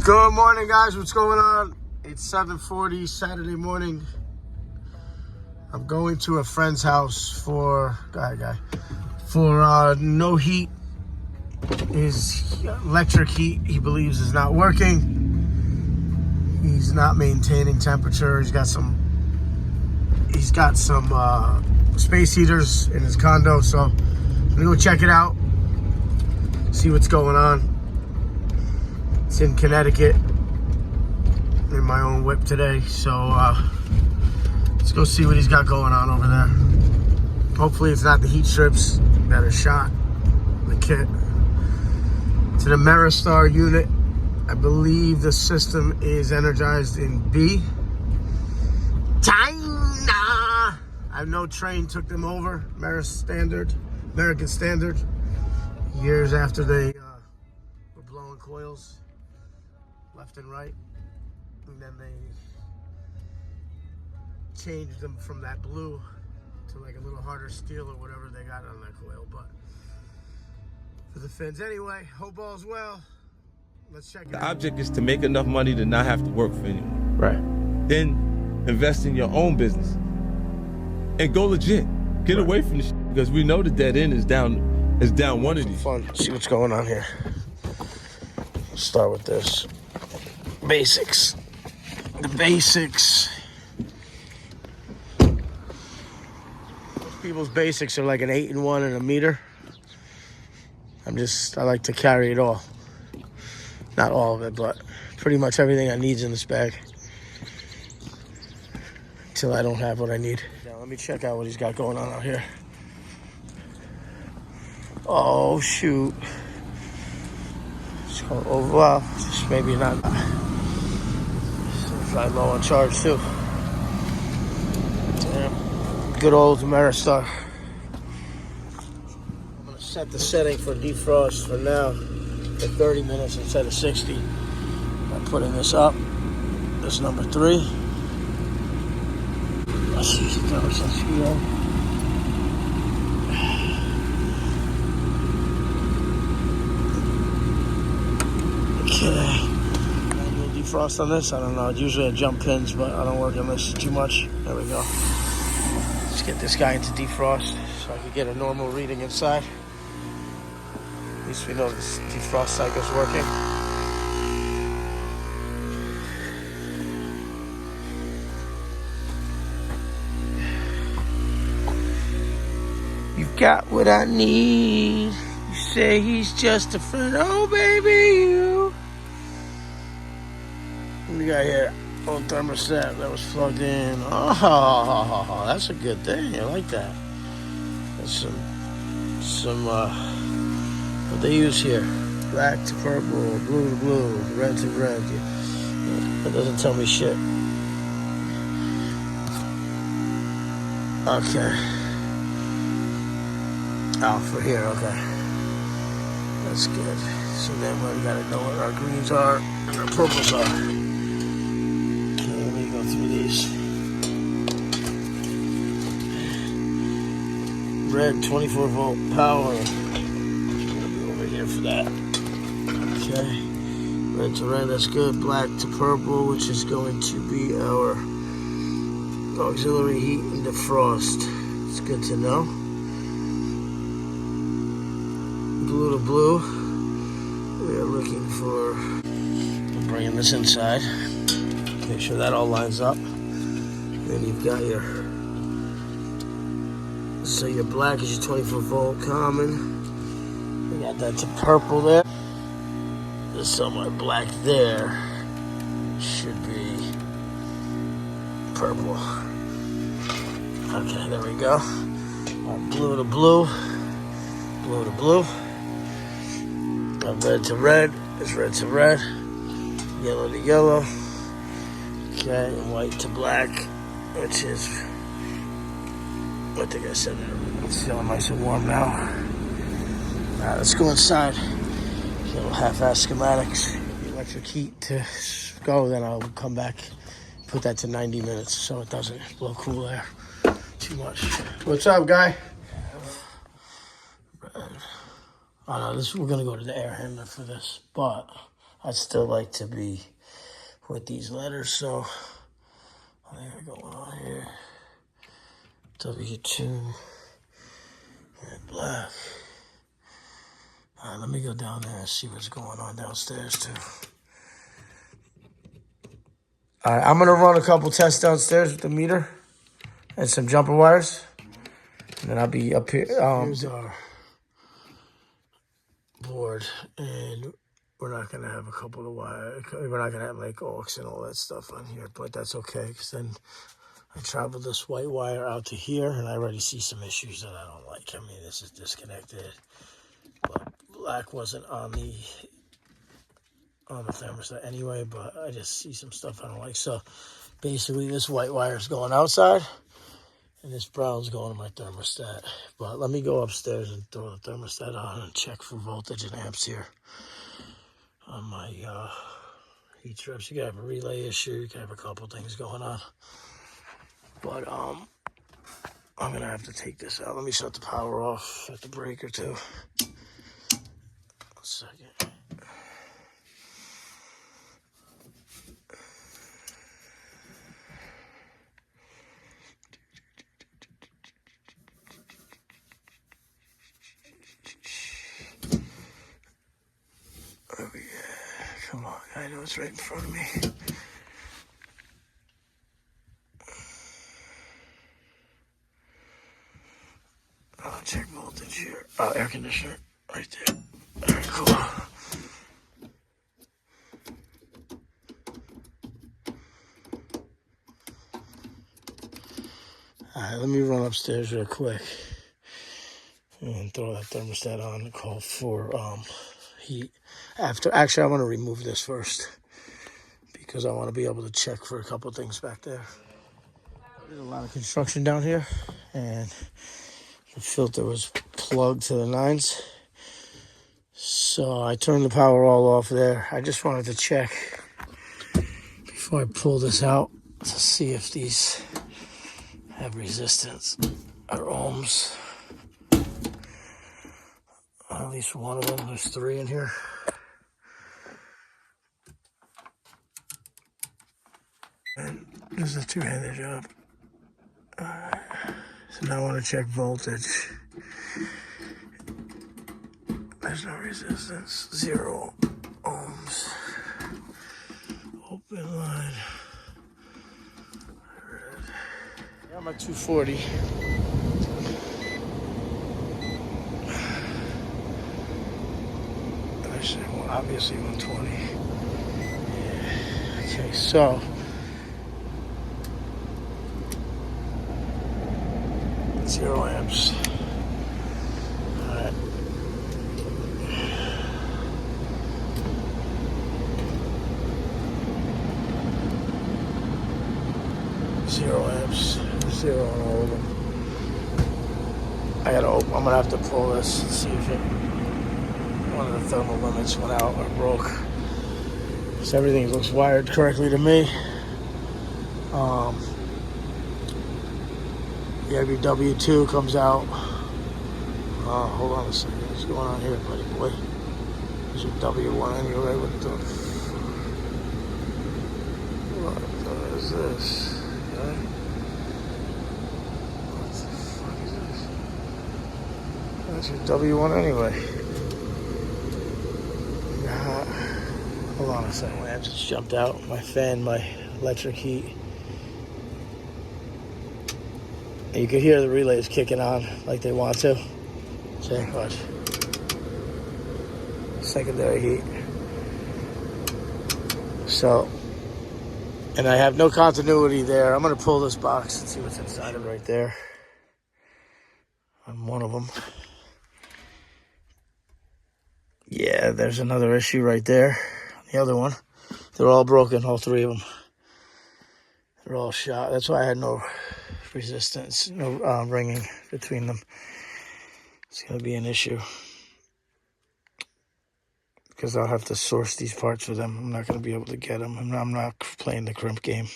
Good morning, guys. What's going on? It's 7:40 Saturday morning. I'm going to a friend's house for no heat. His electric heat, he believes, is not working. He's not maintaining temperature. He's got some space heaters in his condo, so I'm gonna go check it out, see what's going on. It's in Connecticut, in my own whip today, so let's go see what he's got going on over there. Hopefully it's not the heat strips that are shot in the kit. It's an Ameristar unit. I believe the system is energized in B. China! I know Train took them over, American Standard, years after they were blowing coils left and right, and then they changed them from that blue to like a little harder steel or whatever they got on that coil. But for the fins anyway, hope all's well. Let's check it out. The object is to make enough money to not have to work for anyone. Right. Then invest in your own business and go legit. Get away from the shit, because we know the dead end is down one of these. Fun. See what's going on here. Let's start with this. Basics. The basics. Most people's basics are like an 8-in-1 and a meter. I like to carry it all. Not all of it, but pretty much everything I need is in this bag. Until I don't have what I need. Now let me check out what he's got going on out here. Oh shoot. Oh wow, just maybe not. Probably low on charge too. Damn. Good old Ameristar. I'm gonna set the setting for defrost for now for 30 minutes instead of 60. I'm putting this up. This is number 3. Let's see if that was okay. Defrost on this, I don't know. Usually I jump pins, but I don't work on this too much. There we go. Let's get this guy into defrost so I can get a normal reading inside. At least we know this defrost cycle's working. You've got what I need. You say he's just a friend. Oh, baby, you. We got here old thermostat that was plugged in. Oh, that's a good thing. I like that. That's some what they use here: black to purple, blue to blue, red to red. That doesn't tell me shit. Okay. Oh, for here. Okay. That's good. So then we gotta know what our greens are and our purples are. Through these. Red 24 volt power. I'm gonna be over here for that. Okay. Red to red, that's good. Black to purple, which is going to be our auxiliary heat and defrost. It's good to know. Blue to blue. We are looking for. I'm bringing this inside. Make sure that all lines up. Then you've got your black is your 24 volt common. We got that to purple there. There's somewhat black there. Should be purple. Okay, there we go. Blue to blue. Blue to blue. Red to red is red to red. Yellow to yellow. Okay, and white to black, which is, I think I said that. It's feeling nice and warm now. Alright, let's go inside. A little half-ass schematics. The electric heat to go, then I'll come back, put that to 90 minutes so it doesn't blow cool air too much. What's up, guy? Oh no, we're gonna go to the air handler for this, but I'd still like to be with these letters, so I think I got one on here. W2 and black. All right, let me go down there and see what's going on downstairs too. All right, I'm gonna run a couple tests downstairs with the meter and some jumper wires, and then I'll be up here. Here's our board, and we're not gonna have a couple of wires. We're not gonna have like AUX and all that stuff on here, but that's okay, because then I traveled this white wire out to here, and I already see some issues that I don't like. I mean, this is disconnected, but black wasn't on the thermostat anyway, but I just see some stuff I don't like. So basically this white wire is going outside, and this brown's going to my thermostat. But let me go upstairs and throw the thermostat on and check for voltage and amps here on my heat strips. You could have a relay issue, you could have a couple things going on. But I'm gonna have to take this out. Let me shut the power off at the breaker too. 1 second. Oh yeah, come on, I know it's right in front of me. I'll check voltage here. Oh, air conditioner, right there. All right, cool. All right, let me run upstairs real quick and throw that thermostat on and call for heat. Actually, I want to remove this first because I want to be able to check for a couple things back there. There's a lot of construction down here, and the filter was plugged to the nines. So I turned the power all off there. I just wanted to check before I pull this out to see if these have resistance or ohms. At least one of them. There's 3 in here. And this is a two-handed job. So now I want to check voltage. There's no resistance. 0 ohms. Open line. Red. I'm at 240. Actually, well, obviously 120. Yeah. Okay, so 0 amps. All right. Zero amps. 0 on all of them. I'm gonna have to pull this and see if one of the thermal limits went out or broke. So everything looks wired correctly to me. Every W2 comes out. Hold on a second. What's going on here, buddy boy? There's your W1 anyway. What is this? Okay. What the fuck is this? That's your W1 anyway. Hold on a second. My amp just jumped out. My fan, my electric heat. And you can hear the relays kicking on like they want to. Check, watch. Secondary heat. So, and I have no continuity there. I'm going to pull this box and see what's inside of it right there. On one of them. Yeah, there's another issue right there. The other one. They're all broken, all 3 of them. They're all shot. That's why I had no resistance, no ringing between them. It's going to be an issue. Because I'll have to source these parts for them. I'm not going to be able to get them. I'm not playing the crimp game.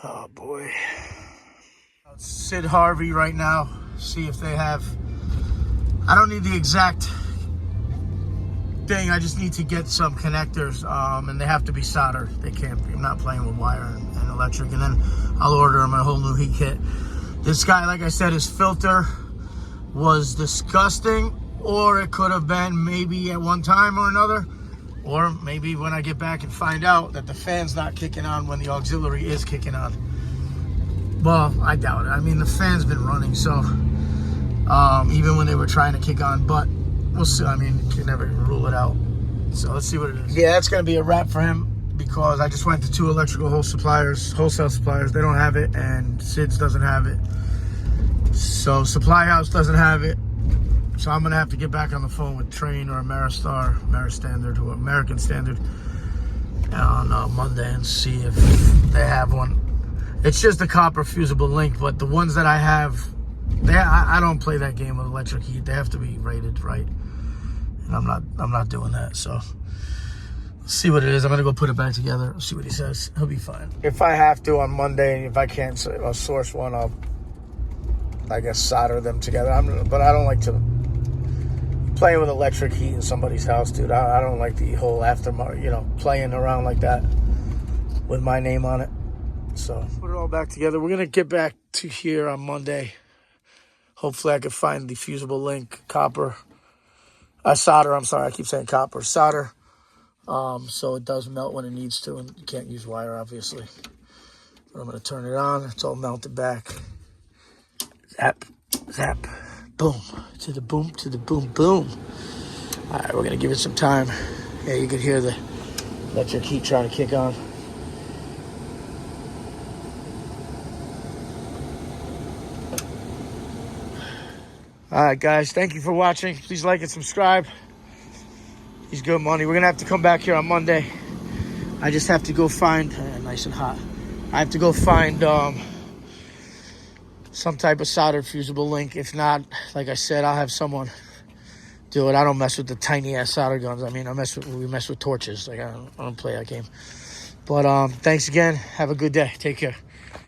Oh, boy. Sid Harvey right now. See if they have... I don't need the exact thing. I just need to get some connectors, and they have to be soldered. They can't be. I'm not playing with wire and electric. And then I'll order them a whole new heat kit. This guy, like I said, his filter was disgusting, or it could have been maybe at one time or another, or maybe when I get back and find out that the fan's not kicking on when the auxiliary is kicking on. Well, I doubt it. I mean, the fan's been running, so even when they were trying to kick on, but we'll see. I mean, you can never rule it out. So let's see what it is. Yeah, that's going to be a wrap for him, because I just went to 2 electrical wholesale suppliers. They don't have it, and Sid's doesn't have it. So Supply House doesn't have it. So I'm going to have to get back on the phone with Train or Ameristar, Ameristandard, or American Standard on Monday and see if they have one. It's just a copper fusible link, but the ones that I have, I don't play that game with electric heat. They have to be rated right, and I'm not doing that. So let's see what it is. I'm gonna go put it back together. See what he says. He'll be fine. If I have to on Monday, and if I can't source one, I'll, I guess, solder them together. But I don't like to play with electric heat in somebody's house, dude. I don't like the whole aftermarket, playing around like that with my name on it. So put it all back together. We're gonna get back to here on Monday. Hopefully I can find the fusible link, copper. Solder, I'm sorry, I keep saying copper. Solder, so it does melt when it needs to, and you can't use wire, obviously. But I'm gonna turn it on. It's all melted back. Zap, zap, boom, to the boom, to the boom, boom. All right, we're gonna give it some time. Yeah, you can hear the electric heat trying to kick on. All right, guys, thank you for watching. Please like and subscribe. He's good money. We're going to have to come back here on Monday. I just have to go find, nice and hot. I have to go find some type of soldered fusible link. If not, like I said, I'll have someone do it. I don't mess with the tiny-ass solder guns. I mean, we mess with torches. Like, I don't play that game. But thanks again. Have a good day. Take care.